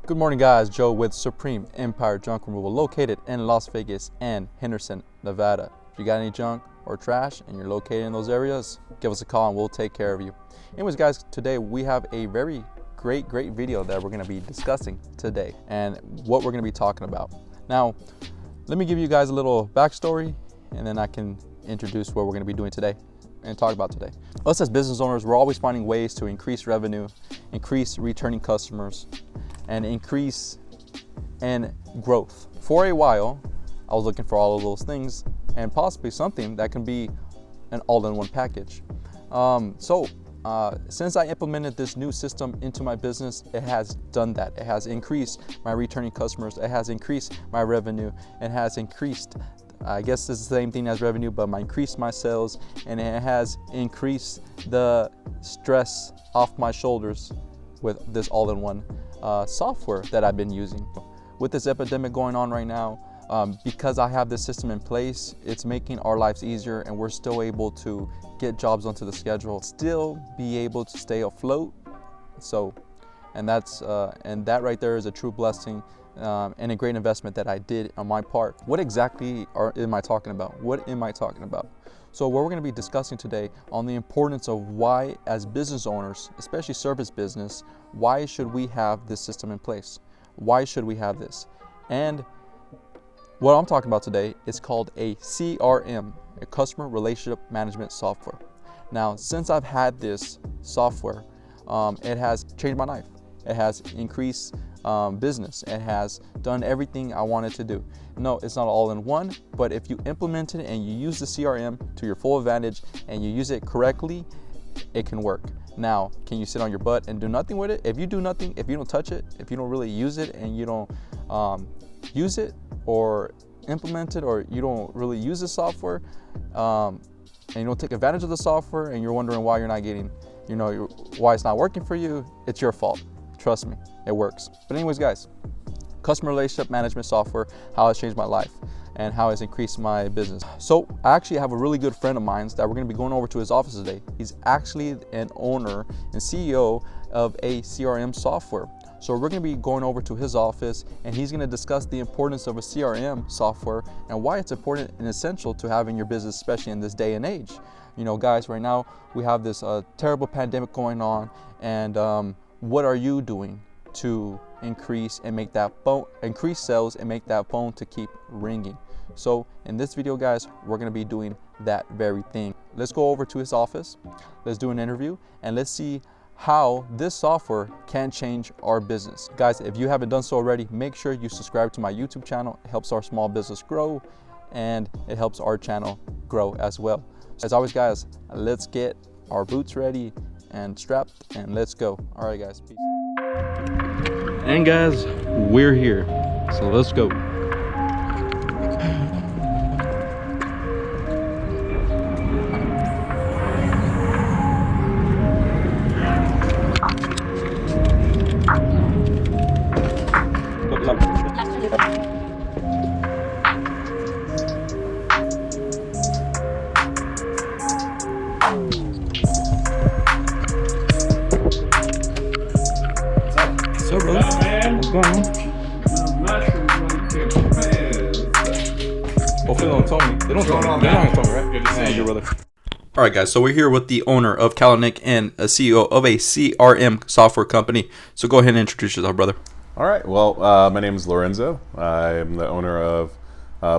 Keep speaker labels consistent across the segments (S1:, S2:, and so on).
S1: Good morning guys, Joe with Supreme Empire Junk Removal located in Las Vegas and Henderson, Nevada. If you got any junk or trash and you're located in those areas, give us a call and we'll take care of you. Anyways guys, today we have a very great video that we're going to be discussing today and what we're going to be talking about. Now, let me give you guys a little backstory and then I can introduce what we're going to be doing today and talk about today. Us as business owners, we're always finding ways to increase revenue, increase returning customers, and increase and growth. For a while, I was looking for all of those things and possibly something that can be an all-in-one package. Since I implemented this new system into my business, it has done that. It has increased my returning customers. It has increased my revenue. It has increased, I guess it's the same thing as revenue, but increased my sales, and it has increased the stress off my shoulders with this all-in-one software that I've been using. With this epidemic going on right now, because I have this system in place, it's making our lives easier and we're still able to get jobs onto the schedule, still be able to stay afloat. And that right there is a true blessing and a great investment that I did on my part. What exactly am I talking about? What am I talking about? So what we're going to be discussing today on the importance of why, as business owners, especially service business, why should we have this system in place? Why should we have this? And what I'm talking about today is called a C.R.M, a customer relationship management software. Now, since I've had this software, it has changed my life. It has increased business. It has done everything I wanted to do. No, it's not all in one, but if you implement it and you use the CRM to your full advantage and you use it correctly, it can work. Now, can you sit on your butt and do nothing with it? If you do nothing, if you don't touch it, if you don't really use it and you don't use it or implement it, or you don't really use the software and you don't take advantage of the software and you're wondering why you're not getting, why it's not working for you, it's your fault. Trust me, it works. But anyways guys, customer relationship management software, how it's changed my life and how it's increased my business. So I actually have a really good friend of mine that we're going to be going over to his office today. He's actually an owner and CEO of a CRM software. So we're going to be going over to his office and he's going to discuss the importance of a CRM software and why it's important and essential to have in your business, especially in this day and age. Guys, right now we have this terrible pandemic going on, and what are you doing to increase sales and make that phone to keep ringing? So in this video guys, we're going to be doing that very thing. Let's go over to his office, let's do an interview, and let's see how this software can change our business. Guys, if you haven't done so already, make sure you subscribe to my YouTube channel. It helps our small business grow and it helps our channel grow as well. As always guys, let's get our boots ready and strapped and let's go. All right guys, peace. And guys, we're here, so let's go. So, bro, what's going on? Hopefully they don't tell me. They don't tell me. They're not gonna tell me, right? Good to see you, brother. All right, guys. So we're here with the owner of Kalanick and a CEO of a CRM software company. So go ahead and introduce yourself, brother.
S2: All right. Well, my name is Lorenzo. I am the owner of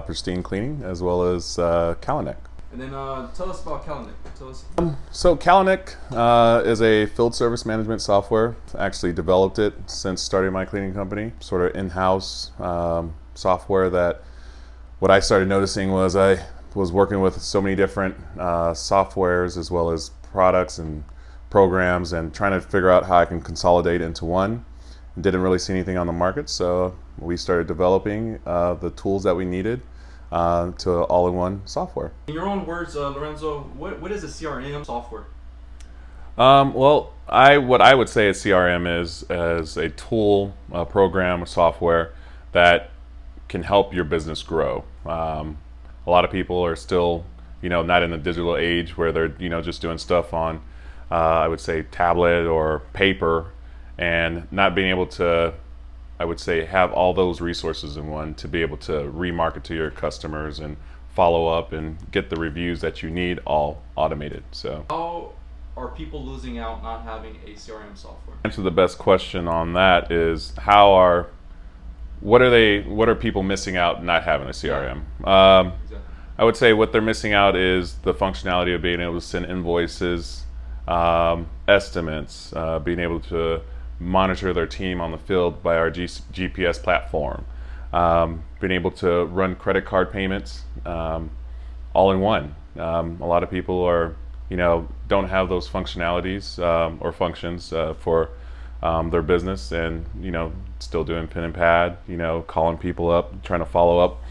S2: Pristine Cleaning as well as Kalanick.
S1: And then tell us about Kalanick.
S2: So Kalanick is a field service management software. I actually developed it since starting my cleaning company. Sort of in-house software that what I started noticing was I was working with so many different softwares as well as products and programs and trying to figure out how I can consolidate into one. Didn't really see anything on the market, so we started developing the tools that we needed to all-in-one software.
S1: In your own words, Lorenzo, what is a CRM software?
S2: Well, what I would say a CRM is a tool, a program, a software that can help your business grow. A lot of people are still, not in the digital age where they're, just doing stuff on, I would say, tablet or paper, and not being able to I would say have all those resources in one to be able to remarket to your customers and follow up and get the reviews that you need all automated. So
S1: How are people losing out not having a CRM software?
S2: answer the best question on that is what are people missing out not having a CRM?
S1: Exactly.
S2: I would say what they're missing out is the functionality of being able to send invoices, estimates, being able to monitor their team on the field by our GPS platform, being able to run credit card payments all in one. A lot of people don't have those functionalities or functions for their business, and still doing pen and pad, calling people up, trying to follow up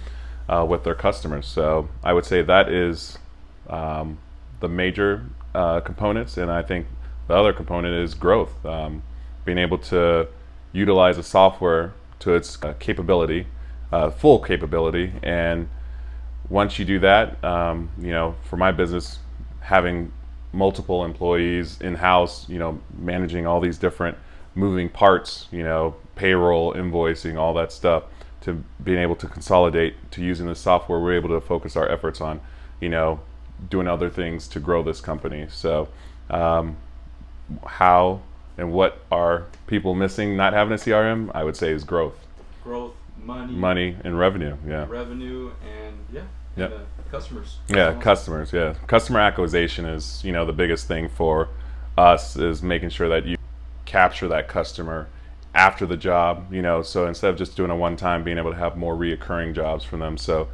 S2: with their customers. So I would say that is the major components, and I think the other component is growth. Being able to utilize a software to its capability, full capability, and once you do that, for my business, having multiple employees in-house, managing all these different moving parts, payroll, invoicing, all that stuff, to being able to consolidate to using the software, we're able to focus our efforts on, doing other things to grow this company. So how and what are people missing not having a CRM? I would say is growth.
S1: Growth,
S2: Money and revenue, yeah.
S1: Revenue and
S2: Yep.
S1: customers.
S2: Yeah, customers, yeah. Customer acquisition is, the biggest thing for us, is making sure that you capture that customer after the job, so instead of just doing a one-time, being able to have more reoccurring jobs from them. So,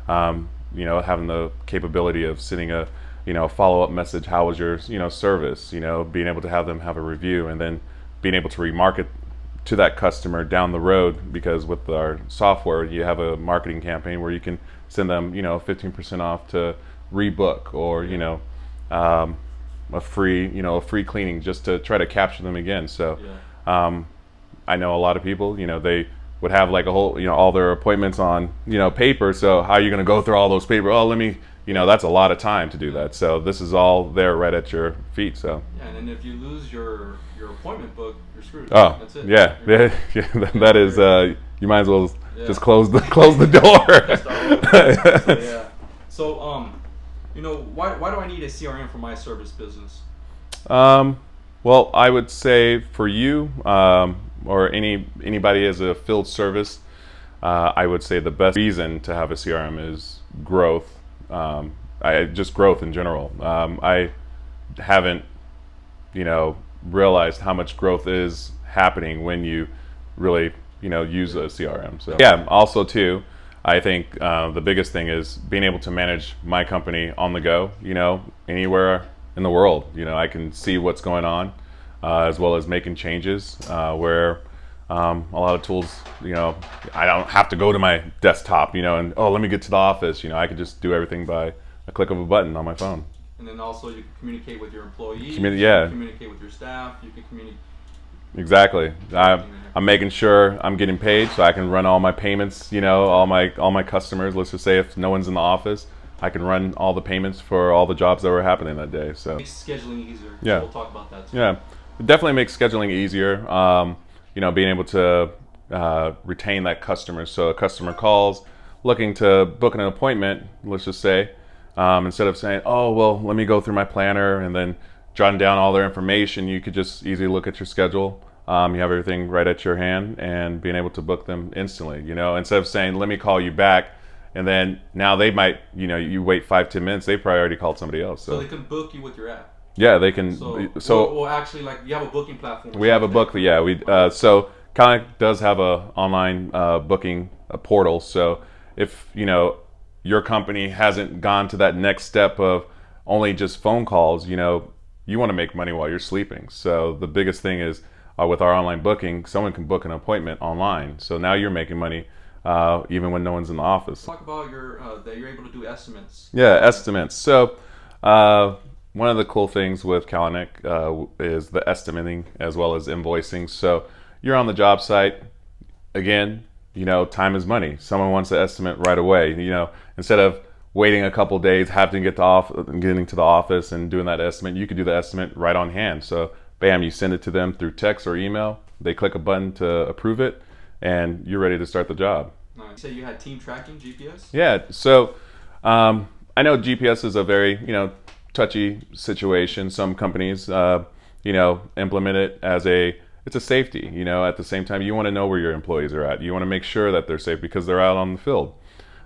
S2: having the capability of sending a, follow-up message, how was your, service, being able to have them have a review, and then being able to remarket to that customer down the road, because with our software, you have a marketing campaign where you can send them, 15% off to rebook, or, a free cleaning, just to try to capture them again. So, I know a lot of people, they would have like a whole, all their appointments on, paper. So how are you going to go through all those paper? Oh, let me, that's a lot of time to do that. So this is all there right at your feet. So.
S1: Yeah, and then if you lose your appointment book, you're screwed.
S2: Oh,
S1: that's it.
S2: Yeah. That is, you might as well just close the door.
S1: So, why do I need a CRM for my service business?
S2: Well, I would say for you, or anybody as a field service, I would say the best reason to have a CRM is growth. Just growth in general. I haven't, realized how much growth is happening when you really, use a CRM. So also too, I think the biggest thing is being able to manage my company on the go, anywhere in the world. I can see what's going on, as well as making changes, where a lot of tools, I don't have to go to my desktop, and let me get to the office. I can just do everything by a click of a button on my phone.
S1: And then also you can communicate with your employees. You
S2: can
S1: communicate with your staff. You can communicate.
S2: Exactly. I'm making sure I'm getting paid, so I can run all my payments. All my customers. Let's just say if no one's in the office, I can run all the payments for all the jobs that were happening that day. So
S1: it makes scheduling easier.
S2: Yeah.
S1: We'll talk about that too.
S2: Yeah, it definitely makes scheduling easier. Being able to retain that customer. So a customer calls looking to book an appointment, let's just say, instead of saying, oh, well, let me go through my planner and then jotting down all their information, you could just easily look at your schedule. You have everything right at your hand, and being able to book them instantly, instead of saying, let me call you back. And then now they might, you wait 5-10 minutes, they probably already called somebody else.
S1: So they can book you with your app.
S2: Yeah, they can.
S1: So actually, like, you have a booking platform.
S2: We have a book. Yeah, so Conic does have a online booking portal. So if your company hasn't gone to that next step of only just phone calls, you want to make money while you're sleeping. So the biggest thing is with our online booking, someone can book an appointment online. So now you're making money even when no one's in the office.
S1: Talk about that you're able to do estimates.
S2: Yeah, estimates. So one of the cool things with Kalanick is the estimating as well as invoicing. So you're on the job site. Again, time is money. Someone wants to estimate right away. Instead of waiting a couple days, having to getting to the office and doing that estimate, you could do the estimate right on hand. So bam, you send it to them through text or email. They click a button to approve it, and you're ready to start the job.
S1: Nice. You said you had team tracking GPS?
S2: Yeah. So I know GPS is a very touchy situation. Some companies implement it as it's a safety. At the same time, you want to know where your employees are at. You want to make sure that they're safe because they're out on the field.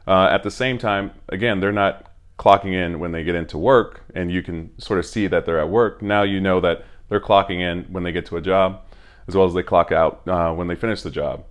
S2: At the same time, again, they're not clocking in when they get into work, and you can sort of see that they're at work. Now you know that they're clocking in when they get to a job, as well as they clock out when they finish the job.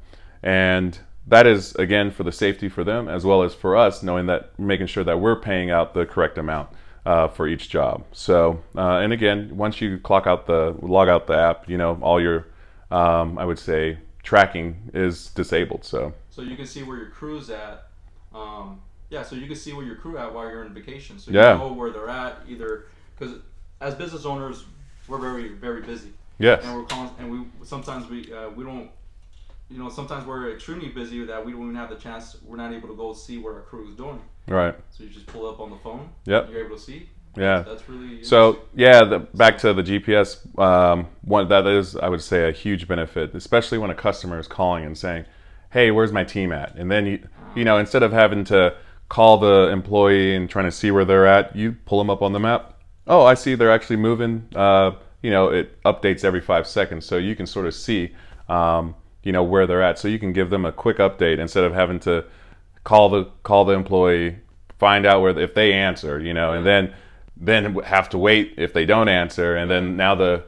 S2: And that is, again, for the safety for them, as well as for us, knowing that, making sure that we're paying out the correct amount for each job. So, and again, once you log out the app, all your, I would say, tracking is disabled. So
S1: you can see where your crew's at. So you can see where your crew at while you're on vacation. So you
S2: Yeah.
S1: know where they're at, either because as business owners, we're very, very busy.
S2: Yes.
S1: And we sometimes we don't. Sometimes we're extremely busy that we don't even have the chance. We're not able to go see what our crew is doing.
S2: Right.
S1: So you just pull up on the phone.
S2: Yep.
S1: You're able to see.
S2: Yeah.
S1: That's really
S2: so. Yeah. Back to the GPS. One that is, I would say, a huge benefit, especially when a customer is calling and saying, "Hey, where's my team at?" And then instead of having to call the employee and trying to see where they're at, you pull them up on the map. Oh, I see they're actually moving. It updates every 5 seconds, so you can sort of see. Where they're at, so you can give them a quick update instead of having to call the employee, find out if they answer, and then have to wait if they don't answer, and then now the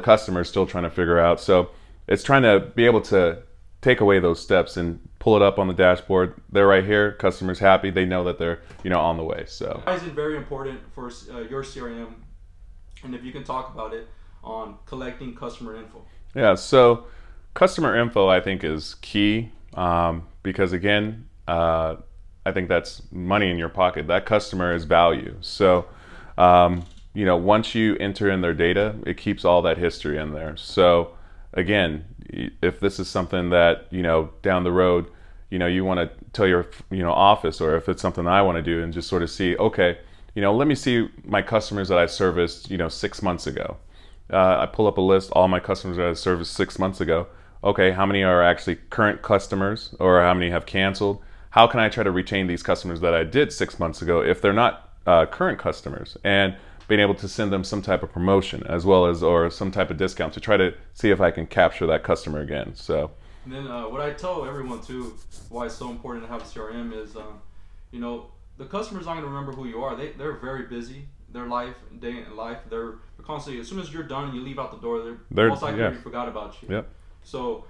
S2: customer is still trying to figure out. So it's trying to be able to take away those steps and pull it up on the dashboard. They're right here. Customer's happy. They know that they're on the way. So
S1: why is it very important for your CRM, and if you can talk about it on collecting customer info?
S2: Yeah. So customer info, I think, is key because, again, I think that's money in your pocket. That customer is value. So, once you enter in their data, it keeps all that history in there. So, again, if this is something that, down the road, you want to tell your, office, or if it's something I want to do and just sort of see, okay, let me see my customers that I serviced, 6 months ago. I pull up a list, all my customers that I serviced 6 months ago. Okay, how many are actually current customers, or how many have canceled? How can I try to retain these customers that I did 6 months ago if they're not current customers? And being able to send them some type of promotion as well as, or some type of discount to try to see if I can capture that customer again. So.
S1: And then what I tell everyone too, why it's so important to have a CRM is, the customer's not going to remember who you are. They're very busy. Their life, day in life, they're constantly, as soon as you're done, you leave out the door, they're most likely already forgot about you.
S2: Yep.
S1: So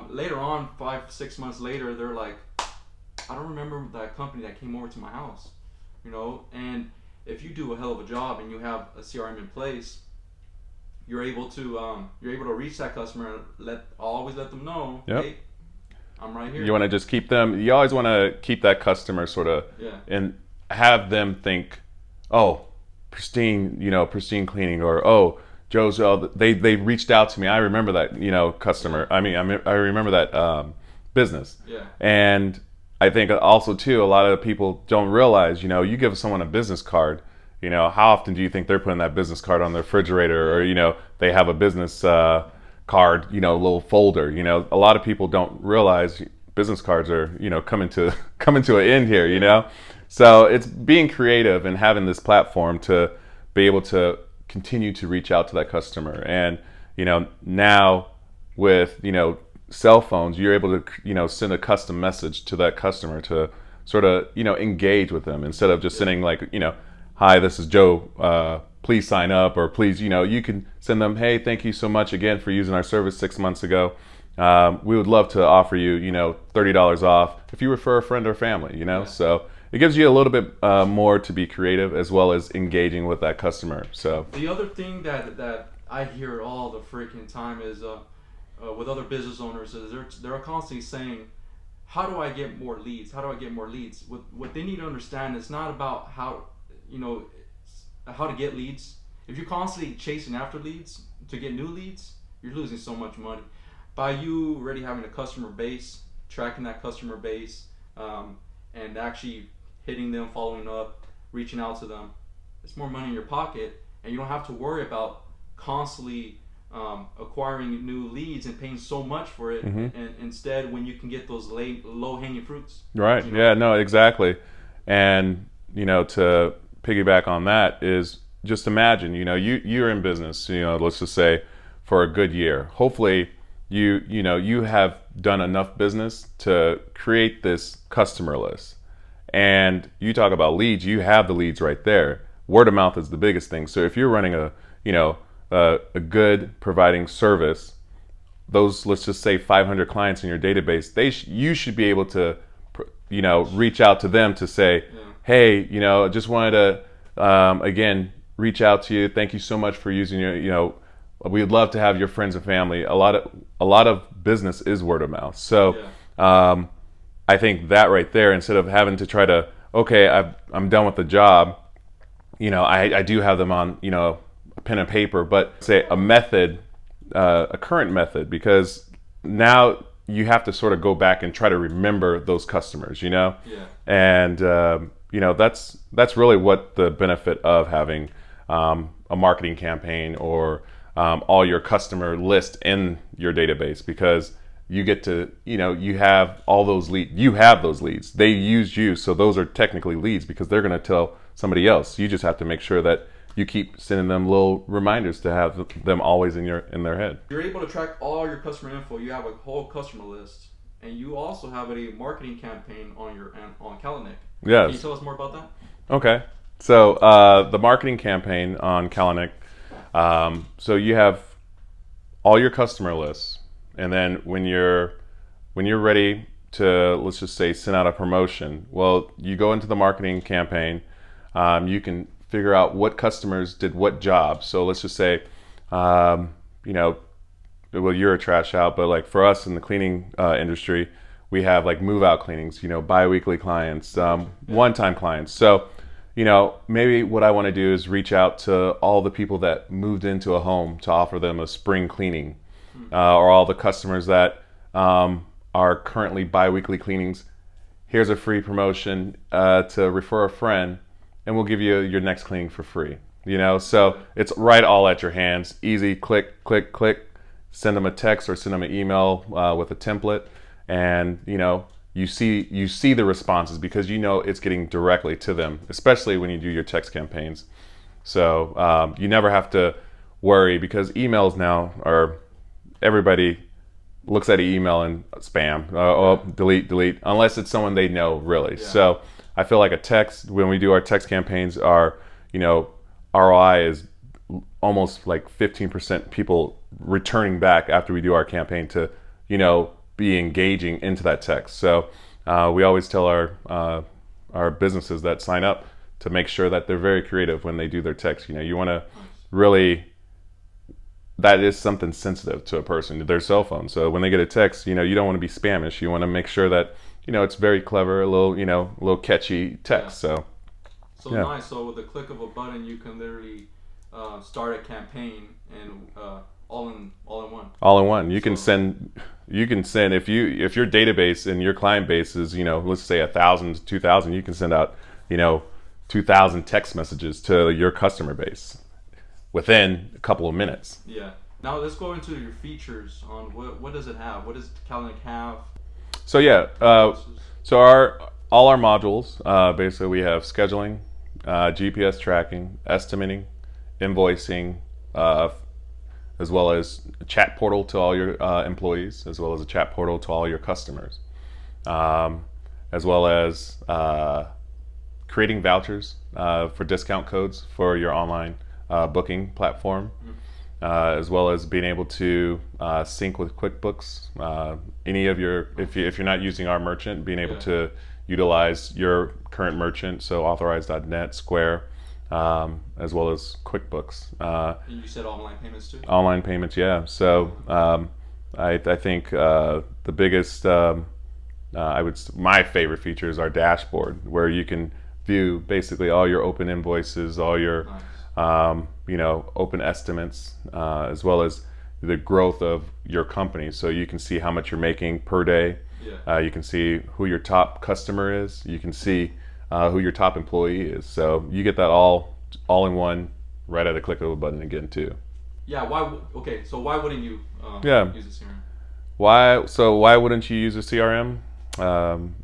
S1: later on, 5-6 months later, they're like, I don't remember that company that came over to my house, And if you do a hell of a job and you have a CRM in place, you're able to reach that customer and always let them know,
S2: yep.
S1: Hey, I'm right here.
S2: You want to just keep them. You always want to keep that customer sort of, and have them think, oh, pristine cleaning, or oh, Joe's, they reached out to me. I remember that, customer. I remember that business.
S1: Yeah.
S2: And I think also too, a lot of people don't realize, you give someone a business card, how often do you think they're putting that business card on their refrigerator, or they have a business card, little folder. A lot of people don't realize business cards are, coming to an end here. So it's being creative and having this platform to be able to continue to reach out to that customer. And now with cell phones, you're able to send a custom message to that customer to sort of engage with them, instead of just sending like hi, this is Joe, please sign up, or please, you can send them, hey, thank you so much again for using our service 6 months ago. We would love to offer you $30 off if you refer a friend or family. So it gives you a little bit more to be creative, as well as engaging with that customer. So
S1: the other thing that I hear all the freaking time is with other business owners is they're constantly saying, how do I get more leads? How do I get more leads? What they need to understand is not about how to get leads. If you're constantly chasing after leads to get new leads, you're losing so much money. By you already having a customer base, tracking that customer base, and actually hitting them, following up, reaching out to them, it's more money in your pocket, and you don't have to worry about constantly acquiring new leads and paying so much for it, and instead when you can get those low hanging fruits.
S2: Right. Yeah. No. Exactly. And to piggyback on that is just imagine. You're in business. Let's just say for a good year. Hopefully, you have done enough business to create this customer list. And you talk about leads. You have the leads right there. Word of mouth is the biggest thing. So if you're running a good providing service, those, let's just say 500 clients in your database, you should be able to reach out to them to say, hey, just wanted to again reach out to you. Thank you so much for using we would love to have your friends and family. A lot of business is word of mouth. So I think that right there, instead of having to try to, okay, I'm done with the job, I do have them on a pen and paper, but say a method, a current method, because now you have to sort of go back and try to remember those customers, and that's really what the benefit of having a marketing campaign or all your customer list in your database, because you get to, you have all those leads. You have those leads. They used you, so those are technically leads because they're going to tell somebody else. You just have to make sure that you keep sending them little reminders to have them always in their head.
S1: You're able to track all your customer info. You have a whole customer list, and you also have a marketing campaign on Kalanick.
S2: Yes.
S1: Can you tell us more about that?
S2: Okay. So the marketing campaign on Kalanick. So you have all your customer lists, and then when you're ready to, let's just say, send out a promotion, well, you go into the marketing campaign. You can figure out what customers did what job. So let's just say, well, you're a trash out, but like for us in the cleaning industry, we have like move out cleanings, bi-weekly clients, one-time clients. So, maybe what I want to do is reach out to all the people that moved into a home to offer them a spring cleaning, or all the customers that are currently bi-weekly cleanings. Here's a free promotion to refer a friend, and we'll give you your next cleaning for free. So it's right all at your hands. Easy, click, click, click. Send them a text or send them an email with a template, and you see the responses because it's getting directly to them, especially when you do your text campaigns. So you never have to worry, because emails now are, everybody looks at an email and spam. Delete, unless it's someone they know, really. Yeah. So I feel like a text, when we do our text campaigns, our ROI is almost like 15% people returning back after we do our campaign to be engaging into that text. So we always tell our businesses that sign up to make sure that they're very creative when they do their text. You want to really, that is something sensitive to a person, their cell phone. So when they get a text, you don't want to be spamish. You want to make sure that it's very clever, a little catchy text. So
S1: nice. So with the click of a button, you can literally start a campaign and all in one.
S2: All in one. You can send if your database and your client base is let's say 1,000 to 2,000, you can send out 2,000 text messages to your customer base within a couple of minutes.
S1: Yeah. Now let's go into your features on what does it have? What does Kalanick have?
S2: So so all our modules, basically we have scheduling, GPS tracking, estimating, invoicing, as well as a chat portal to all your employees, as well as a chat portal to all your customers, as well as creating vouchers for discount codes for your online booking platform, as well as being able to sync with QuickBooks. Any of your, if you're not using our merchant, being able to utilize your current merchant, so Authorize.net, Square, as well as QuickBooks.
S1: And you said online payments too?
S2: Online payments, yeah. So I think the biggest, my favorite feature is our dashboard, where you can view basically all your open invoices, all your open estimates, as well as the growth of your company. So you can see how much you're making per day. You can see who your top customer is. You can see who your top employee is. So you get that all in one, right at a click of a button again too.
S1: Yeah. Okay. So why wouldn't you
S2: Yeah.
S1: use a CRM?
S2: Why wouldn't you use a CRM? Um,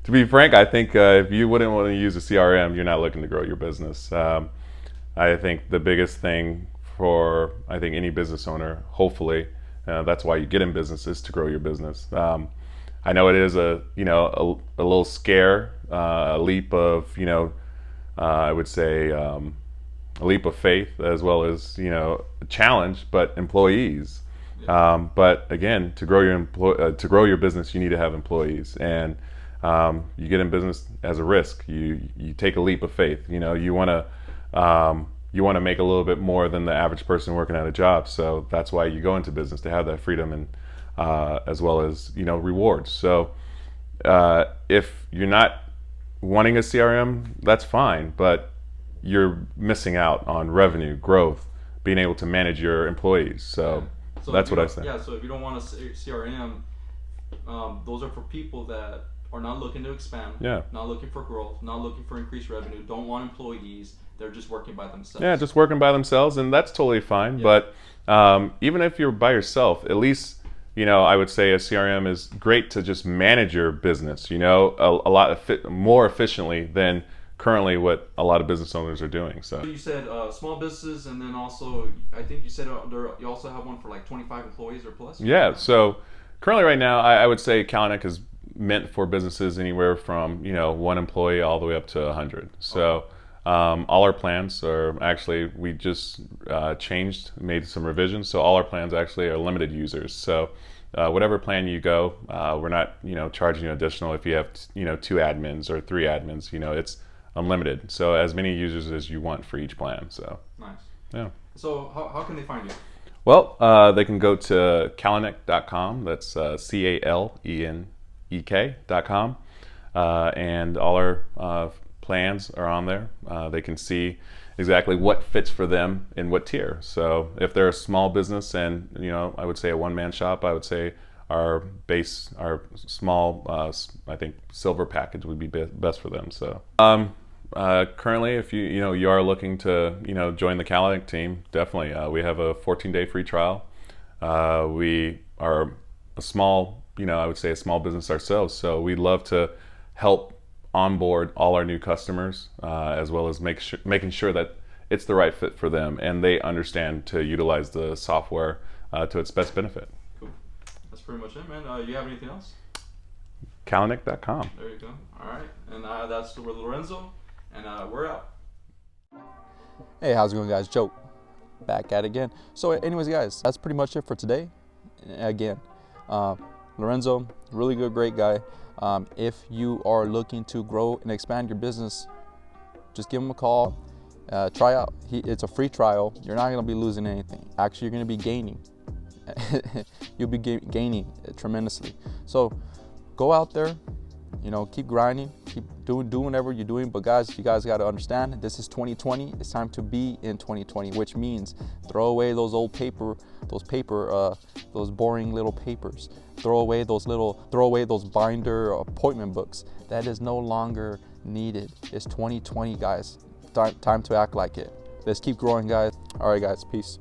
S2: to be frank, I think if you wouldn't want to use a CRM, you're not looking to grow your business. I think the biggest thing for any business owner, hopefully, that's why you get in business, is to grow your business. I know it is a little scare, a leap of I would say a leap of faith, as well as a challenge, but employees. But again, to grow your business, you need to have employees, and you get in business as a risk. You take a leap of faith. You want to make a little bit more than the average person working at a job. So that's why you go into business, to have that freedom, and as well as rewards. So if you're not wanting a CRM, that's fine, but you're missing out on revenue growth, being able to manage your employees. So that's what I say.
S1: Yeah. So if you don't want a CRM, those are for people that are not looking to expand,
S2: Yeah.
S1: not looking for growth, not looking for increased revenue, don't want employees. They're just working by themselves.
S2: Yeah, just working by themselves, and that's totally fine.
S1: Yeah.
S2: But even if you're by yourself, at least I would say a CRM is great to just manage your business. A lot more efficiently than currently what a lot of business owners are doing. So
S1: you said small businesses, and then also I think you said you also have one for like 25 employees or plus.
S2: yeah, so currently right now, I would say Kalanick is meant for businesses anywhere from one employee all the way up to 100. So. All our plans are actually, we just made some revisions. So all our plans actually are limited users. So whatever plan you go, we're not charging you additional if you have 2 admins or 3 admins. It's unlimited. So as many users as you want for each plan. So
S1: nice.
S2: Yeah.
S1: So how can they find you?
S2: Well, they can go to Kalanick.com. That's CALENEK.com, and all our plans are on there. They can see exactly what fits for them in what tier. So if they're a small business and I would say a one-man shop, I would say our small I think silver package would be best for them. So currently, if you are looking to join the Kalanick team, definitely we have a 14-day free trial. We are a small I would say a small business ourselves, so we'd love to help onboard all our new customers, as well as making sure that it's the right fit for them and they understand to utilize the software to its best benefit.
S1: Cool. That's pretty much it, man. You have anything else?
S2: Kalanick.com.
S1: There you go. All right. And that's Lorenzo, and we're out. Hey, how's it going, guys? Joe back at it again. So anyways, guys, that's pretty much it for today. Again, Lorenzo, really good, great guy. If you are looking to grow and expand your business, just give him a call. Try out. It's a free trial. You're not going to be losing anything. Actually, you're going to be gaining. You'll be gaining tremendously. So go out there, keep grinding, keep doing whatever you're doing. But guys, you guys got to understand, this is 2020. It's time to be in 2020, which means throw away those old those boring little papers. Throw away those binder appointment books. That is no longer needed. It's 2020, guys. Time to act like it. Let's keep growing, guys. All right, guys. Peace.